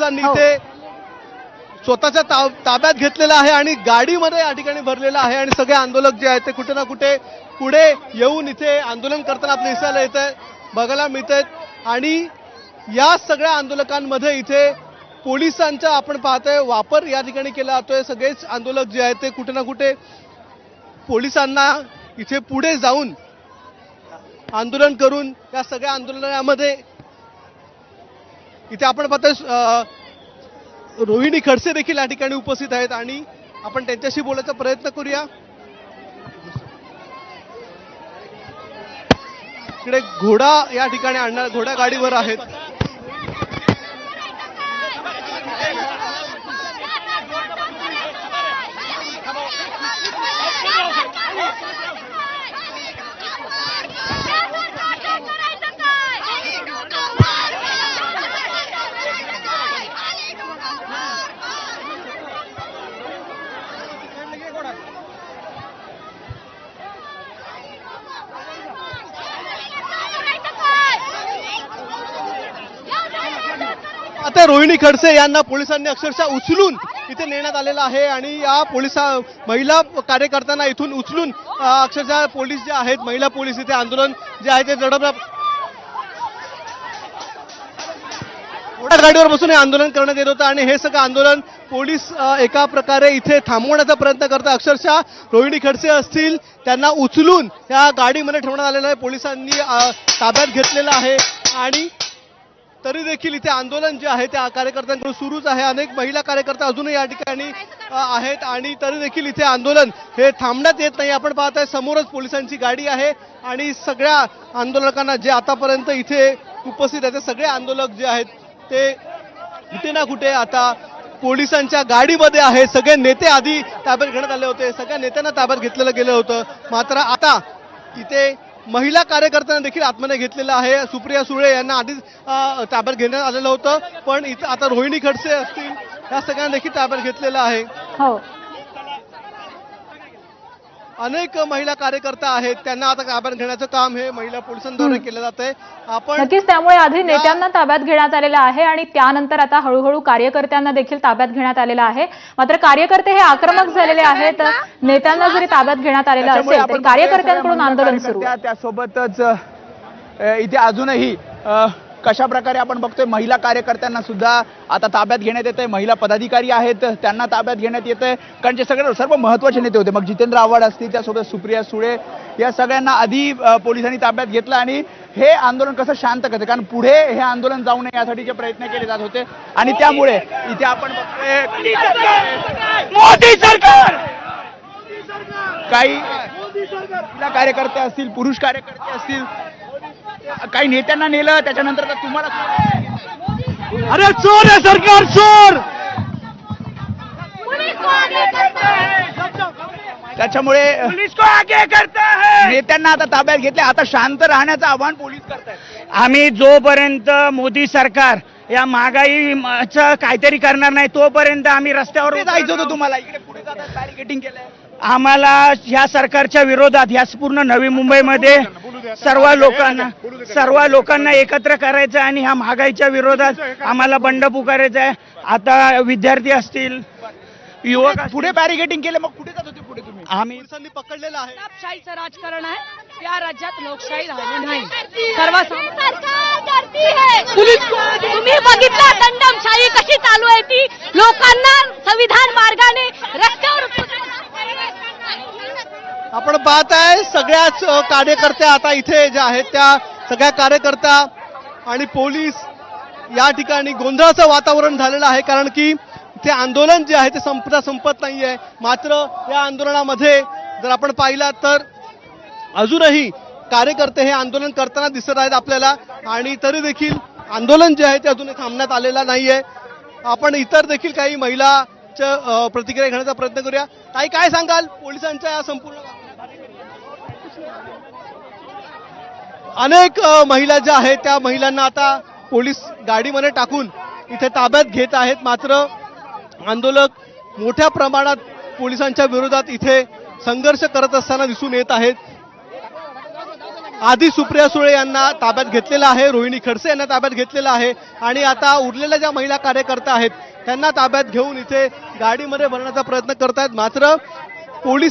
पोलिसांनी इथे स्वतःच्या ताब्यात घेतलेला आहे आणि गाडीमध्ये या ठिकाणी भरलेला आहे आणि सगळे आंदोलक जे आहेत ते कुठे ना कुठे पुढे येऊन इथे आंदोलन करताना आपल्या दिसायला येत आहे, बघायला मिळत आहेत। आणि या सगळ्या आंदोलकांमध्ये इथे पोलिसांचा आपण पाहतोय वापर या ठिकाणी केला जातोय। सगळेच आंदोलक जे आहेत ते कुठे ना कुठे पोलिसांना इथे पुढे जाऊन आंदोलन करून या सगळ्या आंदोलनामध्ये इथे आपण पाहतोय रोहिणी खडसे देखील या ठिकाणी उपस्थित आहेत आणि आपण त्यांच्याशी बोलायचा प्रयत्न करूया। इकडे घोडा या ठिकाणी आणणार, घोडा गाडीवर आहेत। आता रोहिणी खडसे यांना पोलिसांनी अक्षरशः उचलून इथे नेण्यात आलेलं आहे आणि या महिला कार्यकर्त्यांना इथून उचलून अक्षरशः पोलीस जे आहेत, महिला पोलीस इथे आंदोलन जे आहे ते दडपण्यात घोडा गाडीवर बसून हे आंदोलन करण्यात येत होतं आणि हे सगळं आंदोलन पोलीस एका प्रकारे इथे थांबवण्याचा प्रयत्न करतात। अक्षरशः रोहिणी खडसे असतील त्यांना उचलून या गाडीमध्ये ठेवण्यात आलेलं आहे, पोलिसांनी ताब्यात घेतलेलं आहे आणि तरी देखील इथे आंदोलन जे आहे त्या कार्यकर्त्यांकडून सुरूच आहे। अनेक महिला कार्यकर्ते अजूनही या ठिकाणी आहेत आणि तरी देखील इथे आंदोलन हे थांबण्यात येत नाही। आपण पाहताय समोरच पोलिसांची गाडी आहे आणि सगळ्या आंदोलकांना जे आतापर्यंत इथे उपस्थित आहेत सगळे आंदोलक जे आहेत ते कुठे ना कुठे आता पोलिसांच्या गाडीमध्ये आहे। सगळे नेते आधी ताब्यात घेण्यात आले होते, सगळ्या नेत्यांना ताब्यात घेतलेलं गेलं होतं, मात्र आता इथे महिला कार्यकर्त्यांना देखील आतमध्ये घेतलेलं आहे। सुप्रिया सुळे यांना आधीच ताब्यात घेण्यात आलेलं होतं, पण इथं आता रोहिणी खडसे असतील या सगळ्यांना देखील ताब्यात घेतलेलं आहे। हो, अनेक महिला कार्यकर्ता आहेत त्यांना आता ताब्यात घेण्याचं काम हे महिला पोलिसांद्वारे केलं जात आहे। आपण नक्कीच त्यामुळे आधी नेत्यांना ताब्यात घेण्यात आलेलं आहे आणि त्यानंतर आता हळूहळू कार्यकर्त्यांना देखील ताब्यात घेण्यात आलेलं आहे। मात्र कार्यकर्ते हे आक्रमक झालेले आहेत, नेत्यांना जरी ताब्यात घेण्यात आलेलं असेल तरी कार्यकर्त्यांकडून आंदोलन सुरू आहे। त्यासोबतच इथे अजूनही कशा प्रकारे आपण बघतोय महिला कार्यकर्त्यांना सुद्धा आता ताब्यात घेण्यात येत आहे, महिला पदाधिकारी आहेत त्यांना ताब्यात घेण्यात येत आहे, कारण जे सगळे सर्व महत्त्वाचे नेते होते, मग जितेंद्र आव्हाड असतील त्यासोबत सुप्रिया सुळे या सगळ्यांना आधी पोलिसांनी ताब्यात घेतलं आणि हे आंदोलन कसं शांत करते, कारण पुढे हे आंदोलन जाऊ नये यासाठीचे प्रयत्न केले जात होते आणि त्यामुळे इथे आपण बघतोय मोदी सरकार काही महिला कार्यकर्ते असतील, पुरुष कार्यकर्ते असतील, काही नेत्यांना नेलं, त्याच्यानंतर तुम्हाला अरे चोर आहे सरकार, चोर। त्याच्यामुळे नेत्यांना आता ताब्यात घेतले, आता शांत राहण्याचं आवाहन पोलीस करतायत। आम्ही जोपर्यंत मोदी सरकार या महागाईचं काहीतरी करणार नाही तोपर्यंत आम्ही रस्त्यावर जायचं होतं तुम्हाला, इकडे पुढे जातात बॅरिकेडिंग केलंय। आम्हाला या सरकारच्या विरोधात या पूर्ण नवी मुंबईमध्ये सर्व लोकांना एकत्र करायचं आणि ह्या महागाईच्या विरोधात आम्हाला बंड पुकारायचं आहे। आता विद्यार्थी असतील, युवक पुढे बॅरिकेडिंग केलं, मग कुठे जात होते पुढे तुम्ही? आम्ही पोलिसांनी पकडलेलं आहे। लोकशाहीचं राजकारण आहे, या राज्यात लोकशाही राहिली नाही, तुम्ही बघितलं दंडमशाही कशी चालू आहे, ती लोकांना संविधान मार्गाने रस्त्यावर आपण पाहताय सगळ्याच कार्यकर्त्या आता इथे ज्या आहेत त्या सगळ्या कार्यकर्त्या आणि पोलीस या ठिकाणी गोंधळाचं वातावरण झालेलं आहे, कारण की इथे आंदोलन जे आहे ते संपत नाहीये। मात्र या आंदोलनामध्ये जर आपण पाहिलं तर अजूनही कार्यकर्ते हे आंदोलन करताना दिसत आहेत आपल्याला आणि तरी देखील आंदोलन जे आहे ते अजूनही थांबण्यात आलेलं नाहीये। आपण इतर देखील काही महिलाच्या प्रतिक्रिया घेण्याचा प्रयत्न करूया। ताई, काय सांगाल पोलिसांच्या या संपूर्ण अनेक महिला ज्या आहेत त्या महिलांना आता पोलीस गाडीमध्ये टाकून इथे ताब्यात घेत आहेत, मात्र आंदोलक मोठ्या प्रमाणात पोलिसांच्या विरोधात इथे संघर्ष करत असताना दिसून येत आहेत। आधी सुप्रिया सुळे यांना ताब्यात घेतलेलं आहे, रोहिणी खडसे यांना ताब्यात घेतलेलं आहे आणि आता उरलेल्या ज्या महिला कार्यकर्त्या आहेत त्यांना ताब्यात घेऊन इथे गाडीमध्ये भरण्याचा प्रयत्न करतायत. मात्र पोलीस